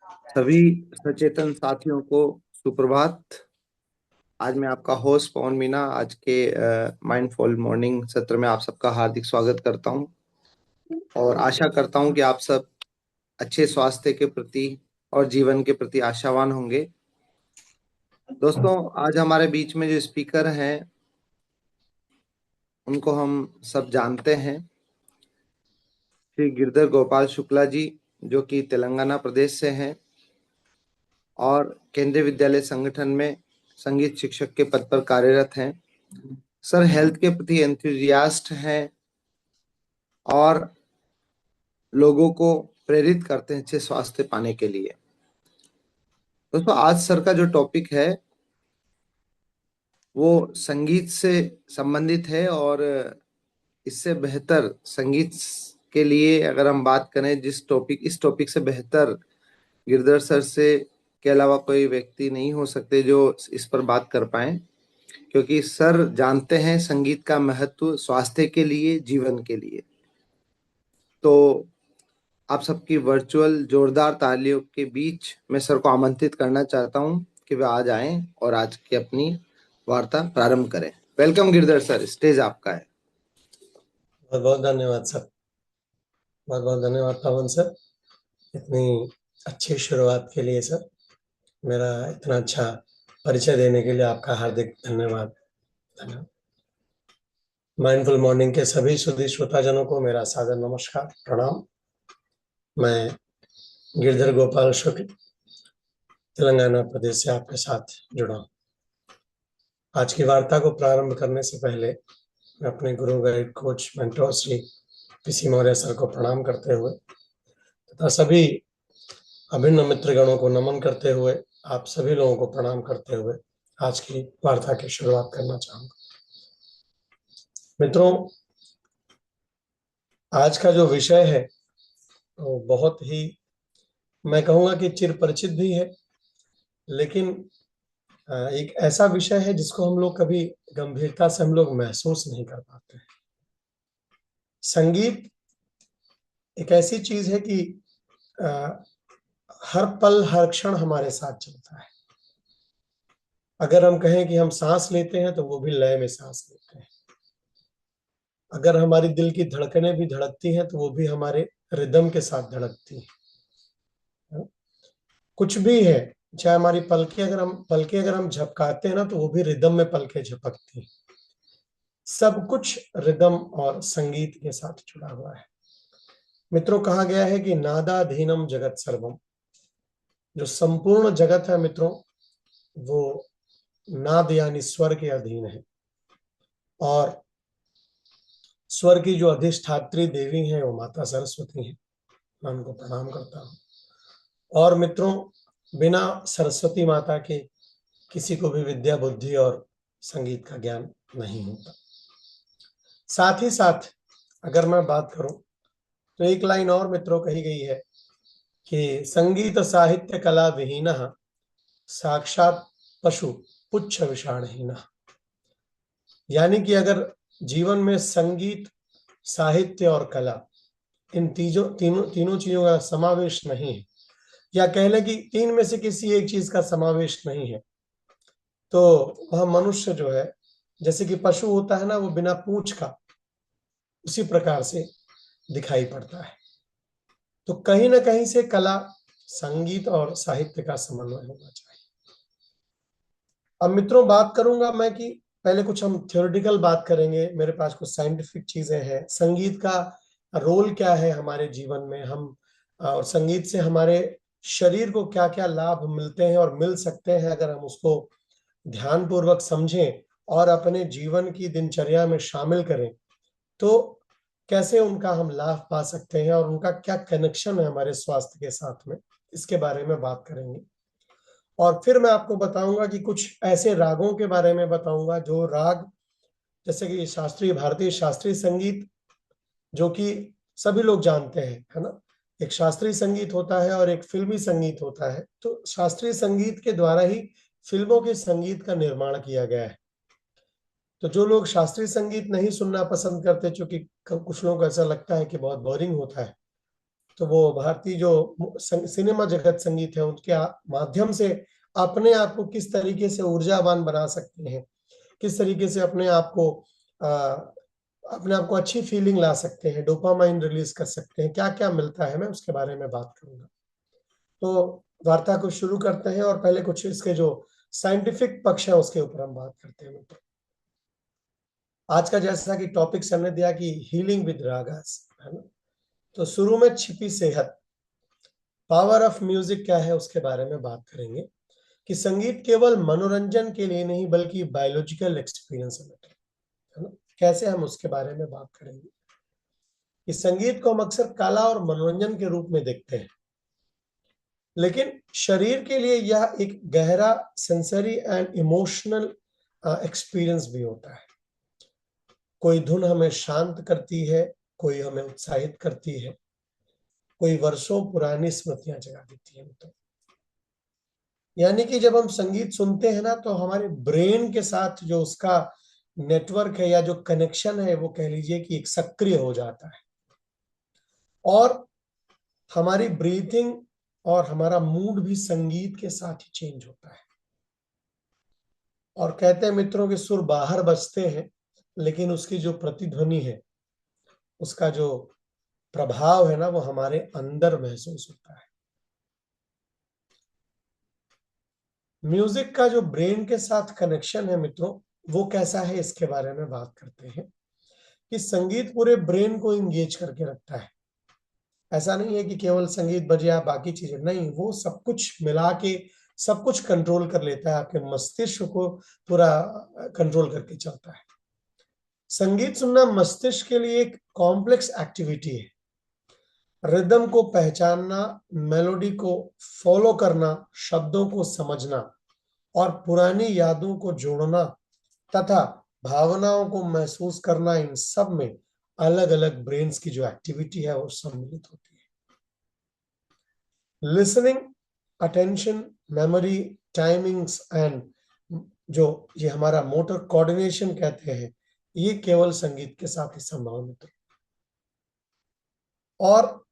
सभी सचेतन साथियों को सुप्रभात। आज मैं आपका होस्ट पवन मीना आज के माइंडफुल मॉर्निंग सत्र में आप सबका हार्दिक स्वागत करता हूं और आशा करता हूं कि आप सब अच्छे स्वास्थ्य के प्रति और जीवन के प्रति आशावान होंगे। दोस्तों, आज हमारे बीच में जो स्पीकर हैं उनको हम सब जानते हैं, श्री गिरधर गोपाल शुक्ला जी, जो कि तेलंगाना प्रदेश से हैं और केंद्रीय विद्यालय संगठन में संगीत शिक्षक के पद पर कार्यरत हैं। सर हेल्थ के प्रति एंथुजियास्ट हैं और लोगों को प्रेरित करते हैं अच्छे स्वास्थ्य पाने के लिए। दोस्तों, आज सर का जो टॉपिक है वो संगीत से संबंधित है और इससे बेहतर संगीत के लिए अगर हम बात करें इस टॉपिक से बेहतर गिरधर सर से के अलावा कोई व्यक्ति नहीं हो सकते जो इस पर बात कर पाए, क्योंकि सर जानते हैं संगीत का महत्व स्वास्थ्य के लिए, जीवन के लिए। तो आप सबकी वर्चुअल जोरदार तालियों के बीच मैं सर को आमंत्रित करना चाहता हूं कि वे आ जाएं और आज की अपनी वार्ता प्रारंभ करें। वेलकम गिरधर सर, स्टेज आपका है। बहुत बहुत धन्यवाद सर। बहुत बहुत धन्यवाद पवन सर, इतनी अच्छी शुरुआत के लिए सर। मेरा इतना अच्छा परिचय देने के लिए आपका हार्दिक धन्यवाद। धन्यवाद। माइंडफुल मॉर्निंग के सभी सुधी श्रोताजनों को मेरा सादर नमस्कार, प्रणाम। मैं गिरधर गोपाल शुक्ल तेलंगाना प्रदेश से आपके साथ जुड़ा हूँ। आज की वार्ता को प्रारंभ करने से पहले मैं अपने गुरु, guide, coach, mentor Shri PC Maurya sir को प्रणाम करते हुए तथा सभी अभिन्न मित्रगणों को नमन करते हुए, आप सभी लोगों को प्रणाम करते हुए आज की वार्ता की शुरुआत करना चाहूंगा। मित्रों, आज का जो विषय है वो बहुत ही, मैं कहूंगा कि चिरपरिचित भी है, लेकिन एक ऐसा विषय है जिसको हम लोग कभी गंभीरता से हम लोग महसूस नहीं कर पाते हैं। संगीत एक ऐसी चीज है कि हर पल हर क्षण हमारे साथ चलता है। अगर हम कहें कि हम सांस लेते हैं तो वो भी लय में सांस लेते हैं। अगर हमारी दिल की धड़कनें भी धड़कती हैं तो वो भी हमारे रिदम के साथ धड़कती हैं। कुछ भी है, चाहे हमारी पलकें अगर हम झपकाते हैं ना तो वो भी रिदम में पलकें झपकती हैं। सब कुछ रिदम और संगीत के साथ जुड़ा हुआ है। मित्रों, कहा गया है कि नादाधीनम जगत सर्वम। जो संपूर्ण जगत है मित्रों, वो नाद यानी स्वर के अधीन है और स्वर की जो अधिष्ठात्री देवी है वो माता सरस्वती है। मैं उनको प्रणाम करता हूँ। और मित्रों, बिना सरस्वती माता के किसी को भी विद्या, बुद्धि और संगीत का ज्ञान नहीं होता। साथ ही साथ अगर मैं बात करूं तो एक लाइन और मित्रों कही गई है कि संगीत साहित्य कला विहीनः साक्षात पशु पुच्छ विषाणहीनः। यानी कि अगर जीवन में संगीत, साहित्य और कला, इन तीनों चीजों का समावेश नहीं है, या कह लें कि तीन में से किसी एक चीज का समावेश नहीं है, तो वह मनुष्य जो है, जैसे कि पशु होता है ना, वो बिना पूंछ का, उसी प्रकार से दिखाई पड़ता है। तो कहीं ना कहीं से कला, संगीत और साहित्य का समन्वय होना चाहिए। अब मित्रों, बात करूंगा मैं कि पहले कुछ हम थ्योरेटिकल बात करेंगे, मेरे पास कुछ साइंटिफिक चीजें हैं। संगीत का रोल क्या है हमारे जीवन में, हम और संगीत से हमारे शरीर को क्या क्या लाभ मिलते हैं और मिल सकते हैं अगर हम उसको ध्यान पूर्वक समझें और अपने जीवन की दिनचर्या में शामिल करें, तो कैसे उनका हम लाभ पा सकते हैं और उनका क्या कनेक्शन है हमारे स्वास्थ्य के साथ में, इसके बारे में बात करेंगे। और फिर मैं आपको बताऊंगा कि कुछ ऐसे रागों के बारे में बताऊंगा, जो राग, जैसे कि भारतीय शास्त्रीय संगीत, जो कि सभी लोग जानते हैं, है ना। एक शास्त्रीय संगीत होता है और एक फिल्मी संगीत होता है। तो शास्त्रीय संगीत के द्वारा ही फिल्मों के संगीत का निर्माण किया गया है। तो जो लोग शास्त्रीय संगीत नहीं सुनना पसंद करते, क्योंकि कुछ लोगों को ऐसा लगता है कि बहुत बोरिंग होता है, तो वो भारतीय जो सिनेमा जगत संगीत है उनके माध्यम से अपने आप को किस तरीके से ऊर्जावान बना सकते हैं, किस तरीके से अपने आप को अच्छी फीलिंग ला सकते हैं, डोपामाइन रिलीज कर सकते हैं, क्या क्या मिलता है, मैं उसके बारे में बात करूंगा। तो वार्ता को शुरू करते हैं और पहले कुछ इसके जो साइंटिफिक पक्ष है उसके ऊपर हम बात करते हैं। आज का जैसा कि टॉपिक हमने दिया कि हीलिंग विद रागास, है ना, तो शुरू में छिपी सेहत, पावर ऑफ म्यूजिक क्या है उसके बारे में बात करेंगे कि संगीत केवल मनोरंजन के लिए नहीं बल्कि बायोलॉजिकल एक्सपीरियंस है ना, कैसे हम उसके बारे में बात करेंगे कि संगीत को हम अक्सर कला और मनोरंजन के रूप में देखते हैं, लेकिन शरीर के लिए यह एक गहरा सेंसरी एंड इमोशनल एक्सपीरियंस भी होता है। कोई धुन हमें शांत करती है, कोई हमें उत्साहित करती है, कोई वर्षों पुरानी स्मृतियां जगा देती है। तो यानी कि जब हम संगीत सुनते हैं ना तो हमारे ब्रेन के साथ जो उसका नेटवर्क है या जो कनेक्शन है वो कह लीजिए कि एक सक्रिय हो जाता है और हमारी ब्रीथिंग और हमारा मूड भी संगीत के साथ ही चेंज होता है। और कहते हैं मित्रों के सुर बाहर बजते हैं लेकिन उसकी जो प्रतिध्वनि है, उसका जो प्रभाव है ना, वो हमारे अंदर महसूस होता है। म्यूजिक का जो ब्रेन के साथ कनेक्शन है मित्रों, वो कैसा है इसके बारे में बात करते हैं कि संगीत पूरे ब्रेन को इंगेज करके रखता है। ऐसा नहीं है कि केवल संगीत बजे या बाकी चीजें, नहीं, वो सब कुछ मिला के सब कुछ कंट्रोल कर लेता है, आपके मस्तिष्क को पूरा कंट्रोल करके चलता है। संगीत सुनना मस्तिष्क के लिए एक कॉम्प्लेक्स एक्टिविटी है। रिदम को पहचानना, मेलोडी को फॉलो करना, शब्दों को समझना और पुरानी यादों को जोड़ना तथा भावनाओं को महसूस करना, इन सब में अलग अलग ब्रेन्स की जो एक्टिविटी है वो सम्मिलित होती है। Listening, attention, memory, timings and जो ये हमारा मोटर कोऑर्डिनेशन कहते हैं, ये केवल संगीत के साथ ही संभव है। और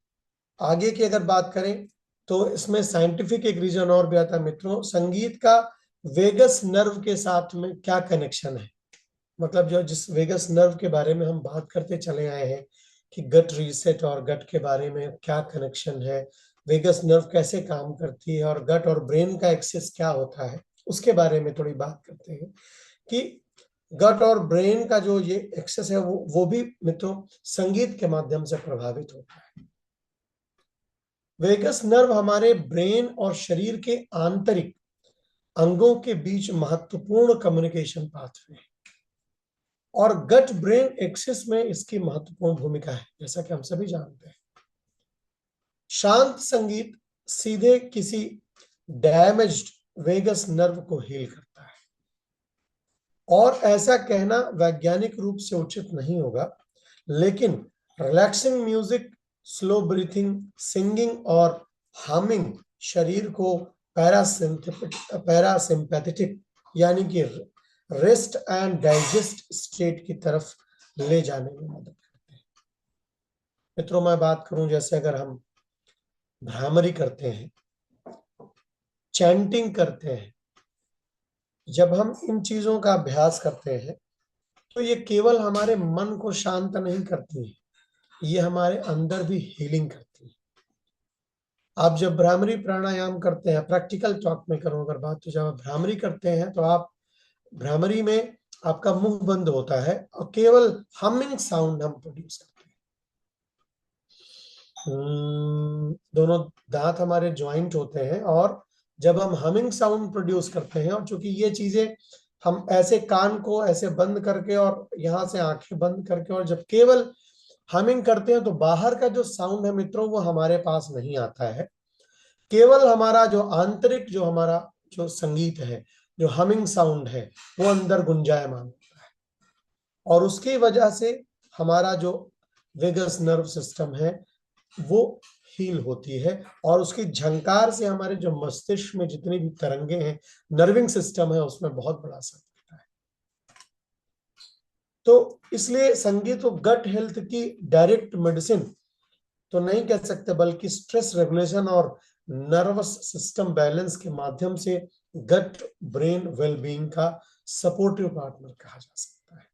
आगे की अगर बात करें तो इसमें साइंटिफिक एक रीजन और भी आता है मित्रों, संगीत का वेगस नर्व के साथ में क्या कनेक्शन है। मतलब जो जिस वेगस नर्व के बारे में हम बात करते चले आए हैं कि गट रीसेट और गट के बारे में क्या कनेक्शन है, वेगस नर्व कैसे काम करती है और गट और ब्रेन का एक्सेस क्या होता है, उसके बारे में थोड़ी बात करते हैं कि गट और ब्रेन का जो ये एक्सेस है वो भी मित्रों संगीत के माध्यम से प्रभावित होता है। वेगस नर्व हमारे ब्रेन और शरीर के आंतरिक अंगों के बीच महत्वपूर्ण कम्युनिकेशन पाथवे है और गट ब्रेन एक्सिस में इसकी महत्वपूर्ण भूमिका है, जैसा कि हम सभी जानते हैं। शांत संगीत सीधे किसी डैमेज्ड वेगस नर्व को हील करता है और ऐसा कहना वैज्ञानिक रूप से उचित नहीं होगा, लेकिन relaxing music, slow breathing, singing और हमिंग शरीर को पैरासिम्पैथेटिक यानी कि रेस्ट एंड डाइजेस्ट स्टेट की तरफ ले जाने में मदद करते हैं। मित्रों मैं बात करूं, जैसे अगर हम भ्रामरी करते हैं, चैंटिंग करते हैं, जब हम इन चीजों का अभ्यास करते हैं तो ये केवल हमारे मन को शांत नहीं करती है, ये हमारे अंदर भी हीलिंग करती है। आप जब भ्रामरी प्राणायाम करते हैं, प्रैक्टिकल टॉक में करूं अगर बात, तो जब आप भ्रामरी करते हैं तो आप भ्रामरी में आपका मुंह बंद होता है और केवल हमिंग साउंड हम प्रोड्यूस करते हैं। दोनों दांत हमारे ज्वाइंट होते हैं और जब हम हमिंग साउंड प्रोड्यूस करते हैं, और चूंकि ये चीजें हम ऐसे कान को ऐसे बंद करके और यहां से आंखें बंद करके और जब केवल हमिंग करते हैं तो बाहर का जो साउंड है मित्रों वो हमारे पास नहीं आता है, केवल हमारा जो आंतरिक जो हमारा जो संगीत है, जो हमिंग साउंड है, वो अंदर गुंजायमान होता है और उसकी वजह से हमारा जो वेगस नर्व सिस्टम है वो हील होती है और उसकी झंकार से हमारे जो मस्तिष्क में जितनी भी तरंगे हैं, नर्विंग सिस्टम है, उसमें बहुत बड़ा असर पड़ता है। तो इसलिए संगीत को गट हेल्थ की डायरेक्ट मेडिसिन तो नहीं कह सकते, बल्कि स्ट्रेस रेगुलेशन और नर्वस सिस्टम बैलेंस के माध्यम से गट ब्रेन वेलबींग का सपोर्टिव पार्टनर कहा जा सकता है।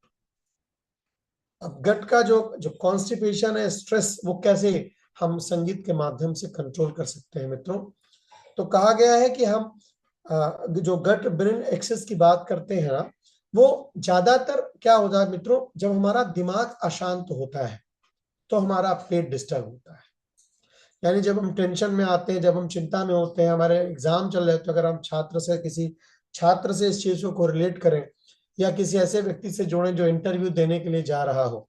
अब गट का जो जो कॉन्स्टिपेशन है, स्ट्रेस, वो कैसे हम संगीत के माध्यम से कंट्रोल कर सकते हैं मित्रों। तो कहा गया है कि हम जो गट ब्रेन एक्सेस की बात करते हैं ना, वो ज्यादातर क्या होता है मित्रों, जब हमारा दिमाग अशांत होता है तो हमारा पेट डिस्टर्ब होता है। यानी जब हम टेंशन में आते हैं, जब हम चिंता में होते हैं, हमारे एग्जाम चल रहे हैं, तो अगर हम किसी छात्र से इस चीजों को रिलेट करें या किसी ऐसे व्यक्ति से जोड़ें जो इंटरव्यू देने के लिए जा रहा हो,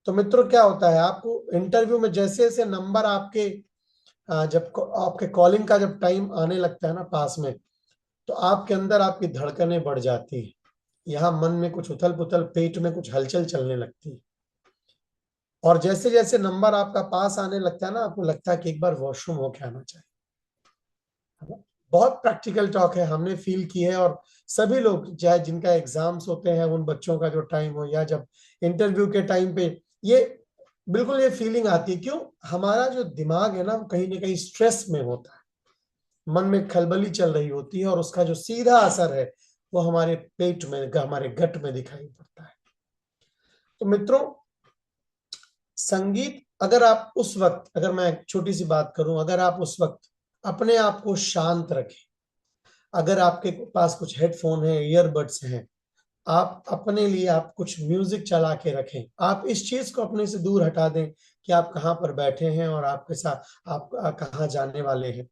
तो मित्रों क्या होता है, आपको इंटरव्यू में जैसे जैसे नंबर आपके जब आपके कॉलिंग का जब टाइम आने लगता है ना पास में, तो आपके अंदर आपकी धड़कनें बढ़ जाती है, यहाँ मन में कुछ उथल पुथल, पेट में कुछ हलचल चलने लगती है। और जैसे जैसे नंबर आपका पास आने लगता है ना, आपको लगता है कि एक बार वॉशरूम होके आना चाहिए, है ना। बहुत प्रैक्टिकल टॉक है, हमने फील की है। और सभी लोग, चाहे जिनका एग्जाम्स होते हैं, उन बच्चों का जो टाइम हो, या जब इंटरव्यू के टाइम पे, ये बिल्कुल ये फीलिंग आती है। क्यों? हमारा जो दिमाग है ना, कहीं ना कहीं स्ट्रेस में होता है, मन में खलबली चल रही होती है, और उसका जो सीधा असर है वो हमारे पेट में, हमारे गट में दिखाई पड़ता है। तो मित्रों, संगीत, अगर आप उस वक्त, अगर मैं एक छोटी सी बात करूं, अगर आप उस वक्त अपने आप को शांत रखें, अगर आपके पास कुछ हेडफोन है, ईयरबड्स हैं, आप अपने लिए आप कुछ म्यूजिक चला के रखें, आप इस चीज को अपने से दूर हटा दें कि आप कहाँ पर बैठे हैं और आपके साथ आप कहाँ जाने वाले हैं।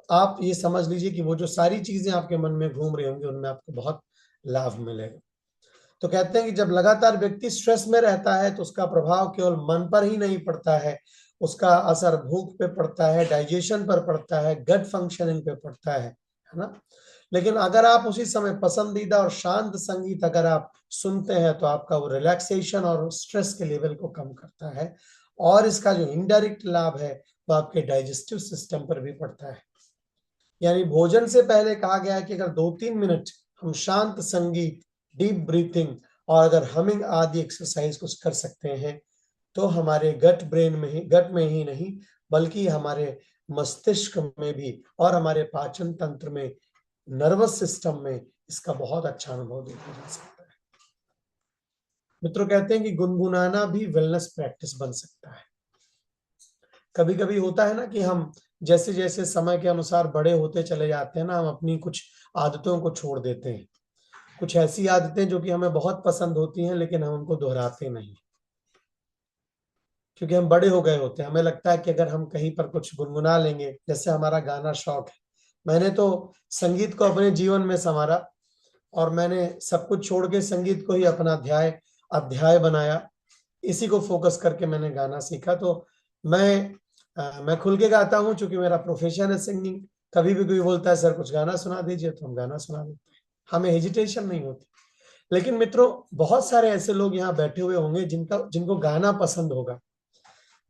आप ये समझ लीजिए कि वो जो सारी चीजें आपके मन में घूम रही होंगी, उनमें आपको बहुत लाभ मिलेगा। तो कहते हैं कि जब लगातार व्यक्ति स्ट्रेस में रहता है तो उसका प्रभाव केवल मन पर ही नहीं पड़ता है, उसका असर भूख पे पड़ता है, डाइजेशन पर पड़ता है, गट फंक्शनिंग पे पड़ता है ना। लेकिन अगर आप उसी समय पसंदीदा और शांत संगीत अगर आप सुनते हैं, तो आपका वो रिलैक्सेशन और स्ट्रेस के लेवल को कम करता है, और इसका जो इनडायरेक्ट लाभ है वो आपके डाइजेस्टिव सिस्टम पर भी पड़ता है। यानी भोजन से पहले कहा गया है कि अगर 2-3 मिनट हम शांत संगीत, डीप ब्रीथिंग और अगर हमिंग आदि एक्सरसाइज कुछ कर सकते हैं, तो हमारे गट में ही नहीं, बल्कि हमारे मस्तिष्क में भी और हमारे पाचन तंत्र में, नर्वस सिस्टम में इसका बहुत अच्छा अनुभव देखा जा सकता है। मित्रों, कहते हैं कि गुनगुनाना भी वेलनेस प्रैक्टिस बन सकता है। कभी कभी होता है ना कि हम जैसे जैसे समय के अनुसार बड़े होते चले जाते हैं ना, हम अपनी कुछ आदतों को छोड़ देते हैं। कुछ ऐसी आदतें जो कि हमें बहुत पसंद होती हैं, लेकिन हम उनको दोहराते नहीं, क्योंकि हम बड़े हो गए होते हैं। हमें लगता है कि अगर हम कहीं पर कुछ गुनगुना लेंगे, जैसे हमारा गाना शौक है, मैंने तो संगीत को अपने जीवन में संवारा, और मैंने सब कुछ छोड़ के संगीत को ही अपना अध्याय बनाया। इसी को फोकस करके मैंने गाना सीखा। तो मैं खुल के गाता हूँ, चूंकि मेरा प्रोफेशन है सिंगिंग। कभी भी कोई बोलता है सर कुछ गाना सुना दीजिए, तो हम गाना सुना देते हैं, हमें हेजिटेशन नहीं होती। लेकिन मित्रों, बहुत सारे ऐसे लोग यहाँ बैठे हुए होंगे जिनको गाना पसंद होगा,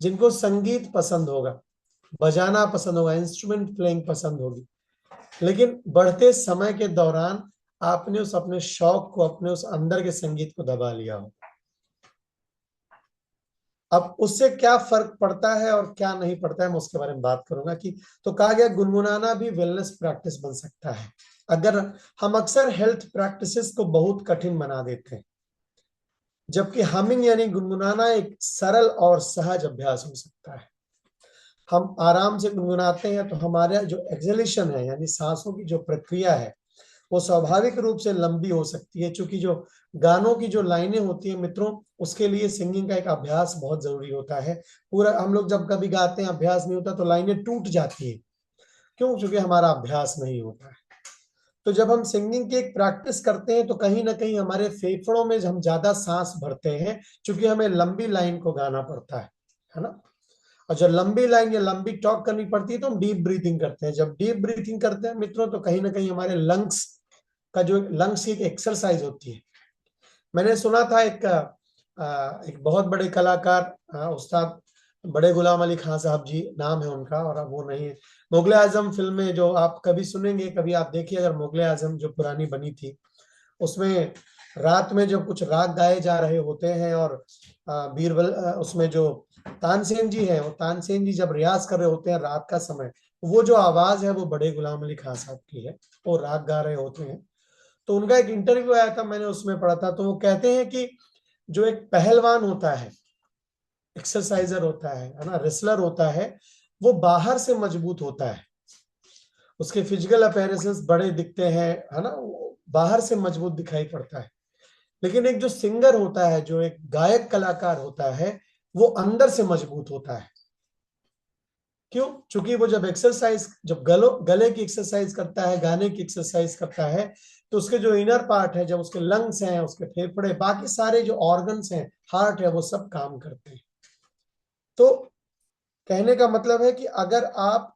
जिनको संगीत पसंद होगा, बजाना पसंद होगा, इंस्ट्रूमेंट प्लेइंग पसंद होगी, लेकिन बढ़ते समय के दौरान आपने उस अपने शौक को, अपने उस अंदर के संगीत को दबा लिया हो। अब उससे क्या फर्क पड़ता है और क्या नहीं पड़ता है, मैं उसके बारे में बात करूंगा। कि तो कहा गया गुनगुनाना भी वेलनेस प्रैक्टिस बन सकता है। अगर हम अक्सर हेल्थ प्रैक्टिसेस को बहुत कठिन बना देते हैं, जबकि हमिंग यानी गुनगुनाना एक सरल और सहज अभ्यास हो सकता है। हम आराम से गुनगुनाते हैं तो हमारा जो एक्सहेलेशन है, यानी सांसों की जो प्रक्रिया है, वो स्वाभाविक रूप से लंबी हो सकती है। क्योंकि जो गानों की जो लाइनें होती हैं मित्रों, उसके लिए सिंगिंग का एक अभ्यास बहुत जरूरी होता है। पूरा हम लोग जब कभी गाते हैं, अभ्यास नहीं होता तो लाइनें टूट जाती है। क्यों? क्योंकि हमारा अभ्यास नहीं होता है। तो जब हम सिंगिंग की एक प्रैक्टिस करते हैं, तो कहीं ना कहीं हमारे फेफड़ों में हम ज्यादा सांस भरते हैं, क्योंकि हमें लंबी लाइन को गाना पड़ता है ना। और जब लंबी लाइन या लंबी टॉक करनी पड़ती है, तो हम डीप ब्रीथिंग करते हैं। जब डीप ब्रीथिंग करते हैं मित्रों, तो कहीं ना कहीं हमारे लंग्स की एक एक्सरसाइज होती है। मैंने सुना था एक बहुत बड़े कलाकार, उस्ताद बड़े गुलाम अली खान साहब जी नाम है उनका, और अब वो नहीं है। मुगले आजम फिल्म में जो आप कभी सुनेंगे, कभी आप देखिए, अगर मुगले आजम जो पुरानी बनी थी, उसमें रात में जब कुछ राग गाए जा रहे होते हैं, और बीरबल उसमें जो तानसेन जी हैं, वो तानसेन जी जब रियाज कर रहे होते हैं रात का समय, वो जो आवाज है वो बड़े गुलाम अली खान साहब की है, वो राग गा रहे होते हैं। तो उनका एक इंटरव्यू आया था, मैंने उसमें पढ़ा था, तो वो कहते हैं कि जो एक पहलवान होता है, एक्सरसाइजर होता है ना, रेसलर होता है, वो बाहर से मजबूत होता है, उसके फिजिकल अपीयरेंसेस बड़े दिखते हैं, है ना, वो बाहर से मजबूत दिखाई पड़ता है। लेकिन एक जो सिंगर होता है, जो एक गायक कलाकार होता है, वो अंदर से मजबूत होता है। क्यों? क्योंकि वो जब एक्सरसाइज, जब गले की एक्सरसाइज करता है, गाने की एक्सरसाइज करता है, तो उसके जो इनर पार्ट है, जब उसके लंग्स हैं, उसके फेफड़े, बाकी सारे जो ऑर्गन्स हैं, हार्ट है, वो सब काम करते हैं। तो कहने का मतलब है कि अगर आप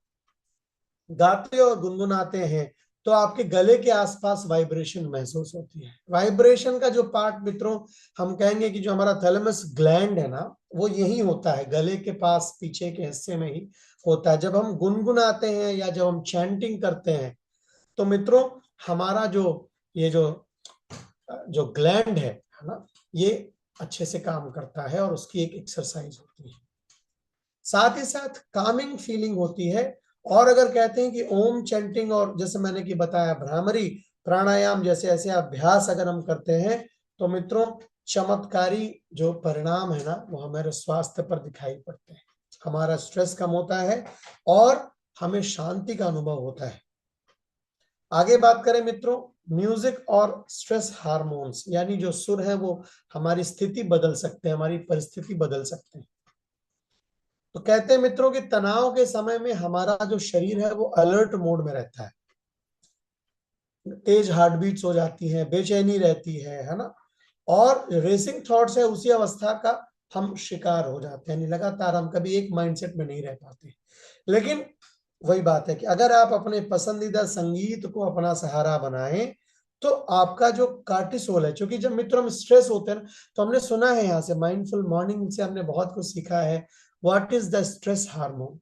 गाते और गुनगुनाते हैं तो आपके गले के आसपास वाइब्रेशन महसूस होती है। वाइब्रेशन का जो पार्ट मित्रों, हम कहेंगे कि जो हमारा थैलेमस ग्लैंड है ना, वो यही होता है, गले के पास पीछे के हिस्से में ही होता है। जब हम गुनगुनाते हैं या जब हम चैंटिंग करते हैं, तो मित्रों हमारा जो ये जो जो ग्लैंड है ना, ये अच्छे से काम करता है और उसकी एक एक्सरसाइज होती है। साथ ही साथ कामिंग फीलिंग होती है। और अगर कहते हैं कि ओम चैंटिंग और जैसे मैंने कि बताया भ्रामरी प्राणायाम जैसे ऐसे अभ्यास अगर हम करते हैं, तो मित्रों चमत्कारी जो परिणाम है ना, वो हमारे स्वास्थ्य पर दिखाई पड़ते हैं। हमारा स्ट्रेस कम होता है और हमें शांति का अनुभव होता है। आगे बात करें मित्रों, म्यूजिक और स्ट्रेस हार्मोन्स, यानी जो सुर है वो हमारी स्थिति बदल सकते हैं, हमारी परिस्थिति बदल सकते हैं। तो कहते हैं मित्रों कि तनाव के समय में हमारा जो शरीर है वो अलर्ट मोड में रहता है, तेज हार्ट बीट्स हो जाती हैं, बेचैनी रहती है ना, और रेसिंग थॉट्स है, उसी अवस्था का हम शिकार हो जाते हैं, यानी लगातार हम कभी एक माइंडसेट में नहीं रह पाते। लेकिन वही बात है कि अगर आप अपने पसंदीदा संगीत को अपना सहारा बनाएं, तो आपका जो कार्टिसोल है, क्योंकि जब मित्रों हम स्ट्रेस होते हैं, तो हमने सुना है यहाँ से माइंडफुल मॉर्निंग से हमने बहुत कुछ सीखा है। What is the stress hormone?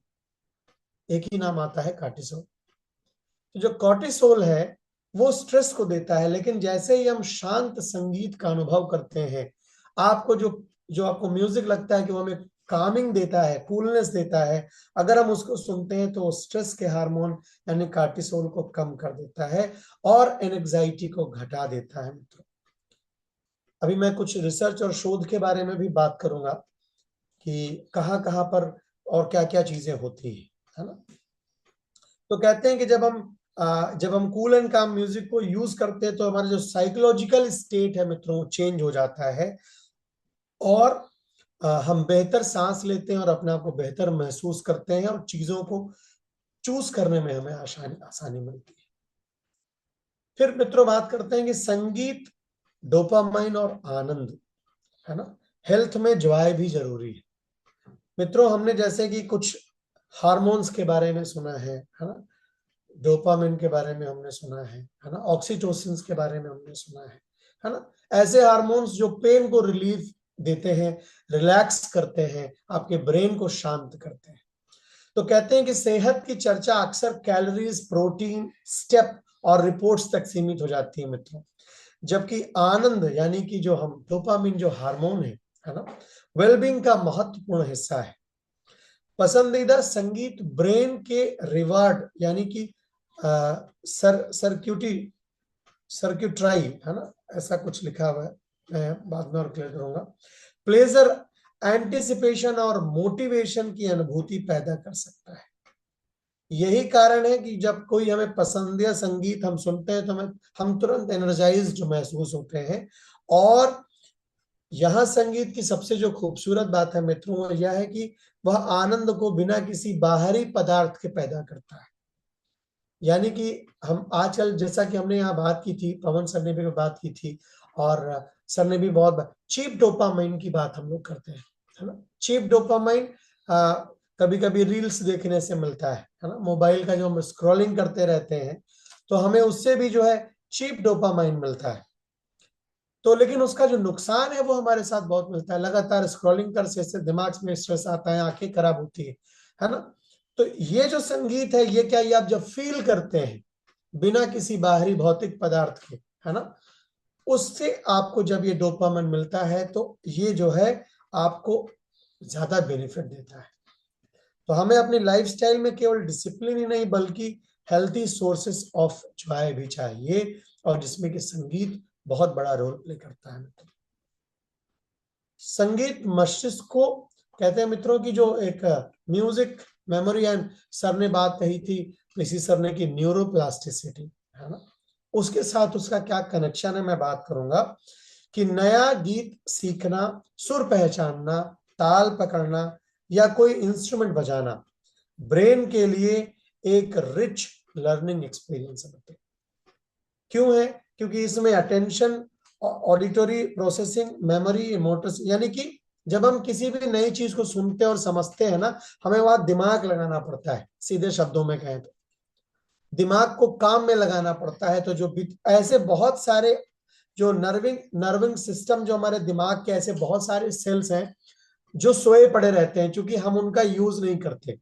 एक ही नाम आता है, कार्टिसोल। तो जो कॉर्टिसोल है वो स्ट्रेस को देता है, लेकिन जैसे ही हम शांत संगीत का अनुभव करते हैं, आपको जो जो आपको म्यूजिक लगता है कि वो हमें कामिंग देता है, कूलनेस देता है, अगर हम उसको सुनते हैं तो स्ट्रेस के हार्मोन यानी कार्टिसोल को कम कर देता है और एंजाइटी को घटा देता है मित्रों। अभी मैं कुछ रिसर्च और शोध के बारे में भी बात करूंगा कि कहाँ कहाँ पर और क्या क्या चीजें होती है ना। तो कहते हैं कि जब हम कूल एंड काम म्यूजिक को यूज करते हैं, तो हमारा जो साइकोलॉजिकल स्टेट है मित्रों चेंज हो जाता है और हम बेहतर सांस लेते हैं और अपने आप को बेहतर महसूस करते हैं और चीजों को चूज करने में हमें आसानी आसानी मिलती है। फिर मित्रों बात करते हैं कि संगीत, डोपामाइन और आनंद, है ना, हेल्थ में जॉय भी जरूरी है। मित्रों हमने जैसे कि कुछ हार्मोन्स के बारे में सुना है ना, डोपामिन के बारे में हमने सुना है ना, ऑक्सीटोसिन के बारे में हमने सुना है ना, ऐसे हार्मोन्स जो पेन को रिलीफ देते हैं, रिलैक्स करते हैं, आपके ब्रेन को शांत करते हैं। तो कहते हैं कि सेहत की चर्चा अक्सर कैलोरीज, प्रोटीन, स्टेप और रिपोर्ट्स तक सीमित हो जाती है मित्रों, जबकि आनंद यानी कि जो हम डोपामिन जो हार्मोन है ना, वेलबींग का महत्वपूर्ण हिस्सा है। पसंदीदा संगीत ब्रेन के रिवार्ड यानी कि सर्क्यूटी सर्क्यूट्राई, है ना, ऐसा कुछ लिखा हुआ है, मैं बाद में और क्लियर करूंगा, प्लेजर, एंटिसिपेशन और मोटिवेशन की अनुभूति पैदा कर सकता है। यही कारण है कि जब कोई हमें पसंदीदा संगीत हम सुनते हैं तो हम तुरंत एनर्जाइज महसूस होते हैं। और यहां संगीत की सबसे जो खूबसूरत बात है मित्रों, यह है कि वह आनंद को बिना किसी बाहरी पदार्थ के पैदा करता है। यानी कि हम आजकल, जैसा कि हमने यहाँ बात की थी, पवन सर ने भी बात की थी और सर ने भी बहुत चीप डोपामाइन की बात हम लोग करते हैं, है ना। चीप डोपामाइन कभी कभी रील्स देखने से मिलता है ना, मोबाइल का जो हम स्क्रॉलिंग करते रहते हैं, तो हमें उससे भी जो है चीप डोपामाइन मिलता है। तो लेकिन उसका जो नुकसान है वो हमारे साथ बहुत मिलता है, लगातार स्क्रॉलिंग कर से दिमाग में स्ट्रेस आता है, आंखें खराब होती है ना। तो ये जो संगीत है, ये क्या, ये आप जब फील करते हैं बिना किसी बाहरी भौतिक पदार्थ के, है ना, उससे आपको जब ये डोपामाइन मिलता है, तो ये जो है आपको ज्यादा बेनिफिट देता है। तो हमें अपनी लाइफस्टाइल में केवल डिसिप्लिन ही नहीं बल्कि हेल्थी सोर्सेस ऑफ जॉय भी चाहिए, और जिसमें कि संगीत बहुत बड़ा रोल प्ले करता है मित्रों। संगीत मस्तिष्क को कहते हैं मित्रों की जो एक म्यूजिक मेमोरी, एंड सर ने बात कही थी, ऋषि सर ने, कि न्यूरोप्लास्टिसिटी है ना, उसके साथ उसका क्या कनेक्शन है मैं बात करूंगा। कि नया गीत सीखना, सुर पहचानना, ताल पकड़ना या कोई इंस्ट्रूमेंट बजाना ब्रेन के लिए एक रिच लर्निंग एक्सपीरियंस है। क्यों है? क्योंकि इसमें attention, auditory processing, memory, Motors, यानी कि जब हम किसी भी नई चीज को सुनते और समझते हैं ना, हमें वहां दिमाग लगाना पड़ता है। सीधे शब्दों में कहें तो दिमाग को काम में लगाना पड़ता है। तो जो ऐसे बहुत सारे जो नर्विंग सिस्टम, जो हमारे दिमाग के ऐसे बहुत सारे सेल्स हैं जो सोए पड़े रहते हैं, क्योंकि हम उनका यूज नहीं करते।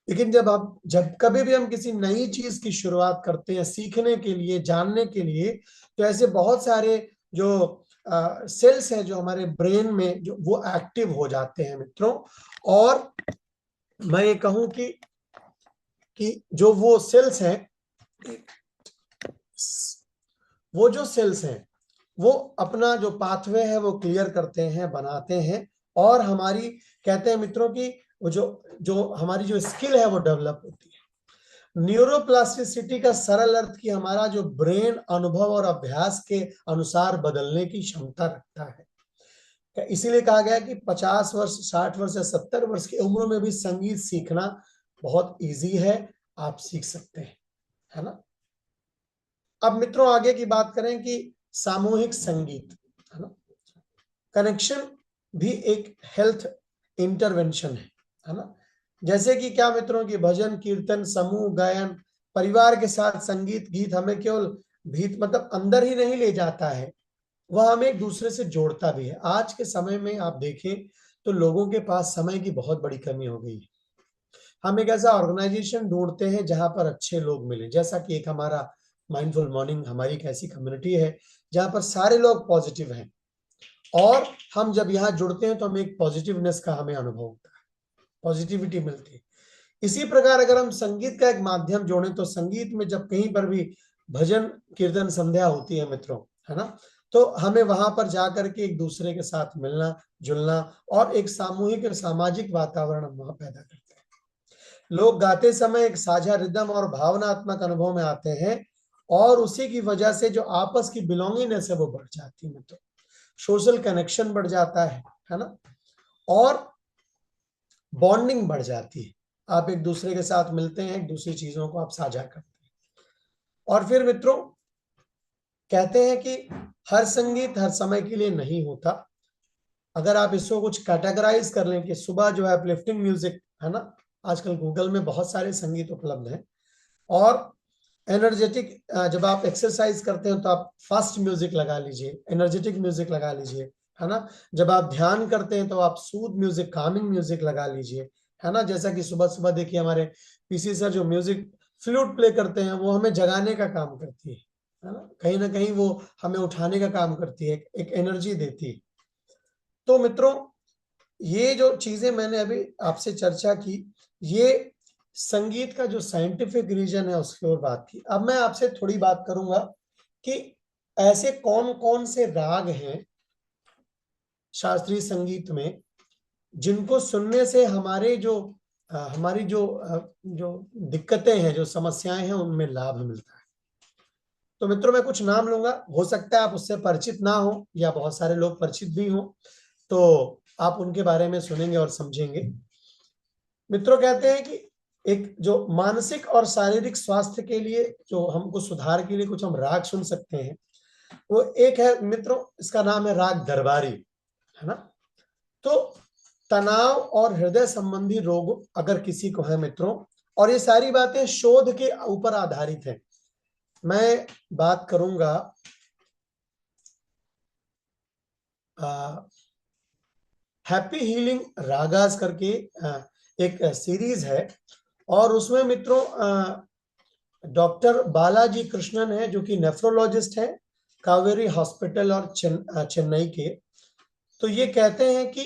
लेकिन जब कभी भी हम किसी नई चीज की शुरुआत करते हैं, सीखने के लिए, जानने के लिए, तो ऐसे बहुत सारे जो सेल्स हैं जो हमारे ब्रेन में, जो वो एक्टिव हो जाते हैं मित्रों। और मैं ये कहूं कि जो वो सेल्स हैं, वो जो सेल्स हैं वो अपना जो पाथवे है वो क्लियर करते हैं, बनाते हैं, और हमारी, कहते हैं मित्रों की, वो जो जो हमारी जो स्किल है वो डेवलप होती है। न्यूरोप्लास्टिसिटी का सरल अर्थ कि हमारा जो ब्रेन अनुभव और अभ्यास के अनुसार बदलने की क्षमता रखता है। इसीलिए कहा गया कि 50 वर्ष, 60 वर्ष या 70 वर्ष की उम्र में भी संगीत सीखना बहुत इजी है, आप सीख सकते हैं, है ना। अब मित्रों आगे की बात करें कि सामूहिक संगीत, है ना, कनेक्शन भी एक हेल्थ इंटरवेंशन है ना। जैसे कि क्या मित्रों की भजन, कीर्तन, समूह गायन, परिवार के साथ संगीत गीत हमें केवल भीत मतलब अंदर ही नहीं ले जाता है, वह हमें एक दूसरे से जोड़ता भी है। आज के समय में आप देखें तो लोगों के पास समय की बहुत बड़ी कमी हो गई है। हम एक ऐसा ऑर्गेनाइजेशन ढूंढते हैं जहां पर अच्छे लोग मिले, जैसा कि एक हमारा माइंडफुल मॉर्निंग, हमारी एक ऐसी कम्युनिटी है जहां पर सारे लोग पॉजिटिव हैं, और हम जब यहाँ जुड़ते हैं तो हमें एक पॉजिटिवनेस का हमें अनुभव होता है, पॉजिटिविटी मिलती है। इसी प्रकार अगर हम संगीत का एक माध्यम जोड़ें तो संगीत में जब कहीं पर भी भजन कीर्तन संध्या होती है मित्रों, है ना, तो हमें वहां पर जाकर के एक दूसरे के साथ मिलना जुलना और एक सामूहिक और सामाजिक वातावरण हम वहां पैदा करते हैं। लोग गाते समय एक साझा रिदम और भावनात्मक अनुभव में आते हैं, और उसी की वजह से जो आपस की बिलोंगिंगनेस है वो बढ़ जाती है मित्रों, सोशल कनेक्शन बढ़ जाता है ना, और बॉन्डिंग बढ़ जाती है। आप एक दूसरे के साथ मिलते हैं, एक दूसरी चीजों को आप साझा करते हैं। और फिर मित्रों कहते हैं कि हर संगीत हर समय के लिए नहीं होता। अगर आप इसको कुछ कैटेगराइज कर लें कि सुबह जो है अपलिफ्टिंग म्यूजिक, है ना, आजकल गूगल में बहुत सारे संगीत उपलब्ध हैं। और एनर्जेटिक, जब आप एक्सरसाइज करते हैं तो आप फास्ट म्यूजिक लगा लीजिए, एनर्जेटिक म्यूजिक लगा लीजिए, है ना। जब आप ध्यान करते हैं तो आप सूद म्यूजिक, कामिंग म्यूजिक लगा लीजिए, है ना। जैसा कि सुबह सुबह देखिए हमारे पीसी सर जो म्यूजिक फ्लूट प्ले करते हैं वो हमें जगाने का काम करती है ना कहीं वो हमें उठाने का काम करती है, एक एनर्जी देती है। तो मित्रों ये जो चीजें मैंने अभी आपसे चर्चा की, ये संगीत का जो साइंटिफिक रीजन है उसकी ओर बात की। अब मैं आपसे थोड़ी बात करूंगा कि ऐसे कौन कौन से राग हैं शास्त्रीय संगीत में जिनको सुनने से हमारे जो हमारी जो दिक्कतें हैं, जो समस्याएं हैं, उनमें लाभ मिलता है। तो मित्रों मैं कुछ नाम लूंगा, हो सकता है आप उससे परिचित ना हो या बहुत सारे लोग परिचित भी हो, तो आप उनके बारे में सुनेंगे और समझेंगे। मित्रों कहते हैं कि एक जो मानसिक और शारीरिक स्वास्थ्य के लिए, जो हमको सुधार के लिए कुछ हम राग सुन सकते हैं, वो एक है मित्रों, इसका नाम है राग दरबारी, है ना। तो तनाव और हृदय संबंधी रोग अगर किसी को है मित्रों, और ये सारी बातें शोध के ऊपर आधारित है। मैं बात करूंगा हैप्पी हीलिंग रागास करके एक सीरीज है, और उसमें मित्रों डॉक्टर बालाजी कृष्णन है जो कि नेफ्रोलॉजिस्ट है, कावेरी हॉस्पिटल और चेन्नई के। तो ये कहते हैं कि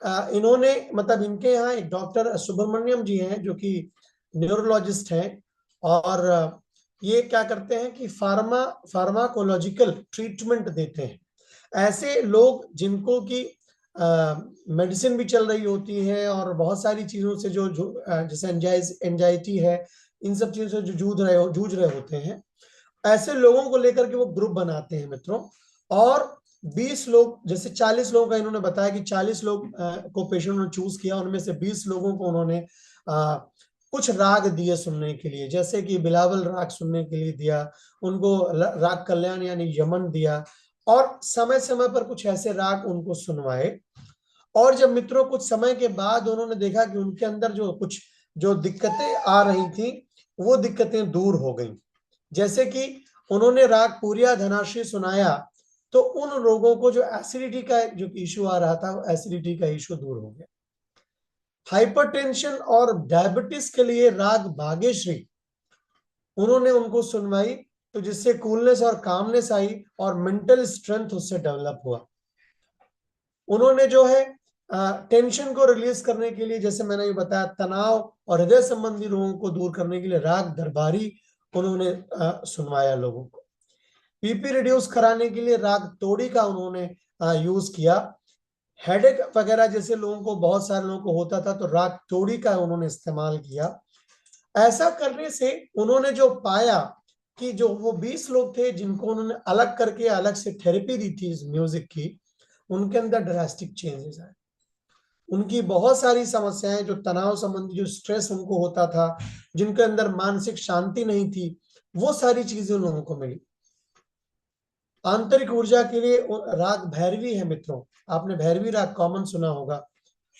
इन्होंने मतलब इनके यहाँ एक डॉक्टर सुब्रमण्यम जी हैं जो कि न्यूरोलॉजिस्ट हैं, और ये क्या करते हैं कि फार्माकोलॉजिकल ट्रीटमेंट देते हैं। ऐसे लोग जिनको की मेडिसिन भी चल रही होती है और बहुत सारी चीजों से जैसे एंजाइटी है, इन सब चीजों से जो जूझ रहे होते हैं, ऐसे लोगों को लेकर के वो ग्रुप बनाते हैं मित्रों। और 20 लोग, जैसे 40 लोगों का इन्होंने बताया कि 40 लोग को पेशेंट उन्होंने चूज किया, उनमें से 20 लोगों को उन्होंने कुछ राग दिए सुनने के लिए, जैसे कि बिलावल राग सुनने के लिए दिया उनको, राग कल्याण यानी यमन दिया, और समय समय पर कुछ ऐसे राग उनको सुनवाए। और जब मित्रों कुछ समय के बाद उन्होंने देखा कि उनके अंदर जो दिक्कतें आ रही थी वो दिक्कतें दूर हो गई, जैसे कि उन्होंने राग पूरिया धनाश्री सुनाया तो उन लोगों को जो एसिडिटी का जो इशू आ रहा था, वो एसिडिटी का इशू दूर हो गया। हाइपरटेंशन और डायबिटीज के लिए राग भाग्यश्री उन्होंने उनको सुनवाई, तो जिससे कूलनेस और कामनेस आई और मेंटल स्ट्रेंथ उससे डेवलप हुआ। उन्होंने जो है टेंशन को रिलीज करने के लिए, जैसे मैंने ये बताया, तनाव और हृदय संबंधी रोगों को दूर करने के लिए राग दरबारी उन्होंने सुनवाया लोगों को। बीपी रिड्यूस कराने के लिए राग तोड़ी का उन्होंने यूज किया। हेडेक वगैरह जैसे लोगों को, बहुत सारे लोगों को होता था, तो राग तोड़ी का उन्होंने इस्तेमाल किया। ऐसा करने से उन्होंने जो पाया कि जो वो 20 लोग थे जिनको उन्होंने अलग करके अलग से थेरेपी दी थी इस म्यूजिक की, उनके अंदर ड्रास्टिक चेंजेस आए। उनकी बहुत सारी समस्याएं, जो तनाव संबंधी, जो स्ट्रेस उनको होता था, जिनके अंदर मानसिक शांति नहीं थी, वो सारी चीजें उन लोगों को मिली। आंतरिक ऊर्जा के लिए राग भैरवी है मित्रों, आपने भैरवी राग कॉमन सुना होगा,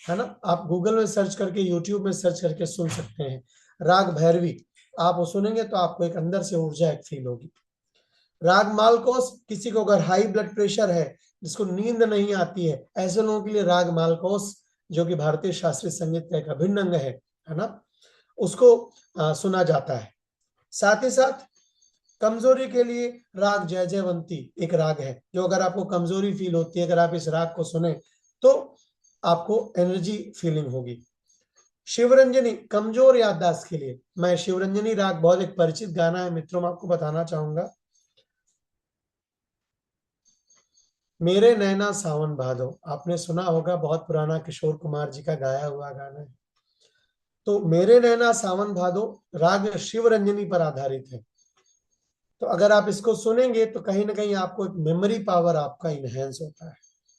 है ना? आप गूगल में सर्च करके, यूट्यूब में सर्च करके सुन सकते हैं राग भैरवी। आप वो सुनेंगे तो आपको एक अंदर से ऊर्जा एक फील होगी। राग मालकोस, किसी को अगर हाई ब्लड प्रेशर है, जिसको नींद नहीं आती है, ऐसे लोगों के लिए राग मालकोस, जो कि भारतीय शास्त्रीय संगीत का एक अभिन्न अंग है ना, उसको सुना जाता है। साथ ही साथ कमजोरी के लिए राग जय जयवंती एक राग है, जो अगर आपको कमजोरी फील होती है, अगर आप इस राग को सुने तो आपको एनर्जी फीलिंग होगी। शिवरंजनी कमजोर याददाश्त के लिए, मैं शिवरंजनी राग बहुत एक परिचित गाना है मित्रों, मैं आपको बताना चाहूंगा। मेरे नैना सावन भादो, आपने सुना होगा, बहुत पुराना किशोर कुमार जी का गाया हुआ गाना है। तो मेरे नैना सावन भादो राग शिवरंजनी पर आधारित है। तो अगर आप इसको सुनेंगे तो कहीं ना कहीं आपको एक मेमोरी पावर आपका इनहेंस होता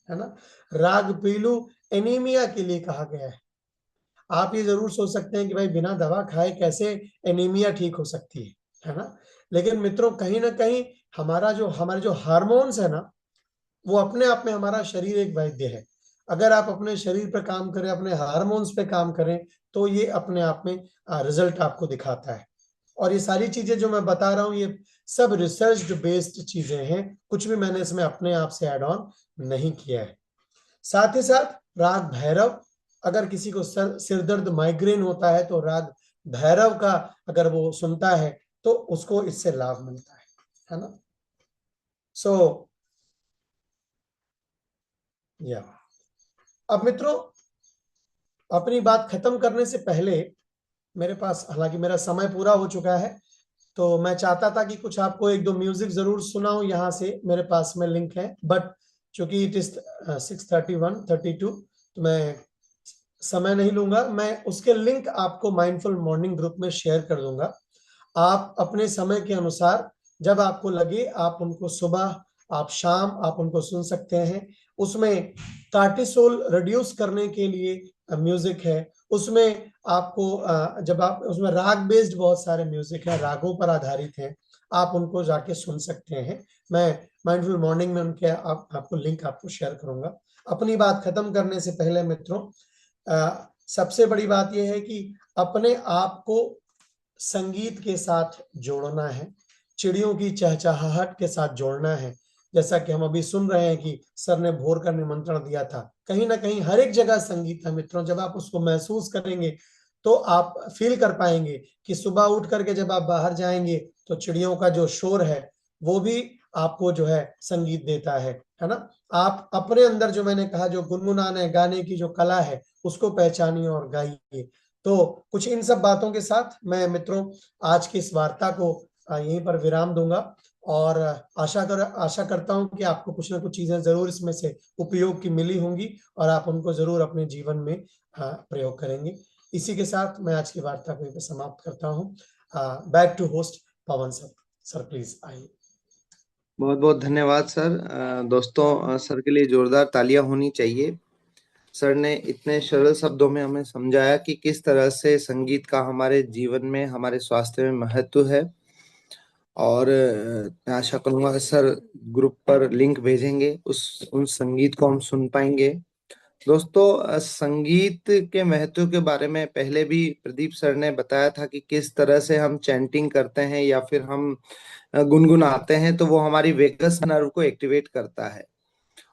है ना। राग पीलू एनीमिया के लिए कहा गया है। आप ये जरूर सोच सकते हैं कि भाई बिना दवा खाए कैसे एनीमिया ठीक हो सकती है ना। लेकिन मित्रों, कहीं ना कहीं हमारे जो हार्मोन्स है ना, वो अपने आप में, हमारा शरीर एक वैद्य है। अगर आप अपने शरीर पर काम करें, अपने हार्मोन्स पे काम करें, तो ये अपने आप में रिजल्ट आपको दिखाता है। और ये सारी चीजें जो मैं बता रहा हूँ, ये सब रिसर्च बेस्ड चीजें हैं, कुछ भी मैंने इसमें अपने आप से ऐड ऑन नहीं किया है। साथ ही साथ राग भैरव, अगर किसी को सिर दर्द माइग्रेन होता है तो राग भैरव का अगर वो सुनता है तो उसको इससे लाभ मिलता है ना। सो या अब मित्रों, अपनी बात खत्म करने से पहले, मेरे पास हालांकि मेरा समय पूरा हो चुका है, तो मैं चाहता था कि कुछ आपको एक दो म्यूजिक जरूर सुनाऊं, यहाँ से मेरे पास में लिंक है, बट चूंकि इट इज 6:31-32, तो मैं समय नहीं लूंगा। मैं उसके लिंक आपको माइंडफुल मॉर्निंग ग्रुप में शेयर कर दूंगा। आप अपने समय के अनुसार जब आपको लगे, आप उनको सुबह, आप शाम, आप उनको सुन सकते हैं। उसमें कार्टिसोल रिड्यूस करने के लिए म्यूजिक है। उसमें आपको जब आप उसमें राग बेस्ड बहुत सारे म्यूजिक है, रागों पर आधारित है, आप उनको जाके सुन सकते हैं। मैं माइंडफुल मॉर्निंग में उनके आपको लिंक आपको शेयर करूंगा। अपनी बात खत्म करने से पहले मित्रों, सबसे बड़ी बात यह है कि अपने आप को संगीत के साथ जोड़ना है, चिड़ियों की चहचहाहट के साथ जोड़ना है। जैसा कि हम अभी सुन रहे हैं कि सर ने भोर का निमंत्रण दिया था, कहीं ना कहीं हर एक जगह संगीत है मित्रों। जब आप उसको महसूस करेंगे तो आप फील कर पाएंगे कि सुबह उठ करके जब आप बाहर जाएंगे तो चिड़ियों का जो शोर है वो भी आपको जो है संगीत देता है। है ना। आप अपने अंदर जो मैंने कहा, जो गुनगुनाने गाने की जो कला है उसको पहचानिए और गाइए। तो कुछ इन सब बातों के साथ मैं मित्रों आज की इस वार्ता को यहीं पर विराम दूंगा। और आशा करता हूं कि आपको कुछ ना कुछ चीजें जरूर इसमें से उपयोग की मिली होंगी और आप उनको जरूर अपने जीवन में प्रयोग करेंगे। इसी के साथ मैं आज की वार्ता को यहीं पे समाप्त करता हूँ। Back to host Pawan sir. Sir please आइए। बहुत बहुत धन्यवाद सर। दोस्तों, सर के लिए जोरदार तालियां होनी चाहिए। सर ने इतने सरल शब्दों में हमें समझाया कि किस तरह से संगीत का हमारे जीवन में, हमारे स्वास्थ्य में महत्व है। और मैं आशा करूंगा कि सर ग्रुप पर लिंक भेजेंगे, उन संगीत को हम सुन पाएंगे। दोस्तों, संगीत के महत्व के बारे में पहले भी प्रदीप सर ने बताया था कि किस तरह से हम चैंटिंग करते हैं या फिर हम गुनगुनाते हैं तो वो हमारी वेगस नर्व को एक्टिवेट करता है।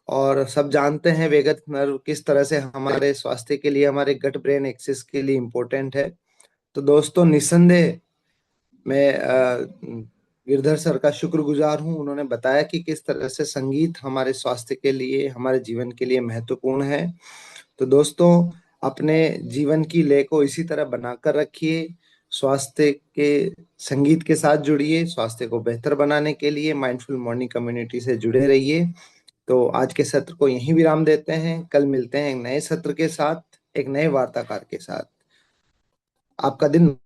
और सब जानते हैं वेगस नर्व किस तरह से हमारे स्वास्थ्य के लिए, हमारे गट ब्रेन एक्सिस के लिए इम्पोर्टेंट है। तो दोस्तों, निस्संदेह मैं गिरधर सर का शुक्रगुजार हूँ। उन्होंने बताया कि किस तरह से संगीत हमारे स्वास्थ्य के लिए, हमारे जीवन के लिए महत्वपूर्ण है। तो दोस्तों, अपने जीवन की लय को इसी तरह बनाकर रखिए। स्वास्थ्य के संगीत के साथ जुड़िए। स्वास्थ्य को बेहतर बनाने के लिए माइंडफुल मॉर्निंग कम्युनिटी से जुड़े रहिए। तो आज के सत्र को यहीं विराम देते हैं। कल मिलते हैं एक नए सत्र के साथ, एक नए वार्ताकार के साथ। आपका दिन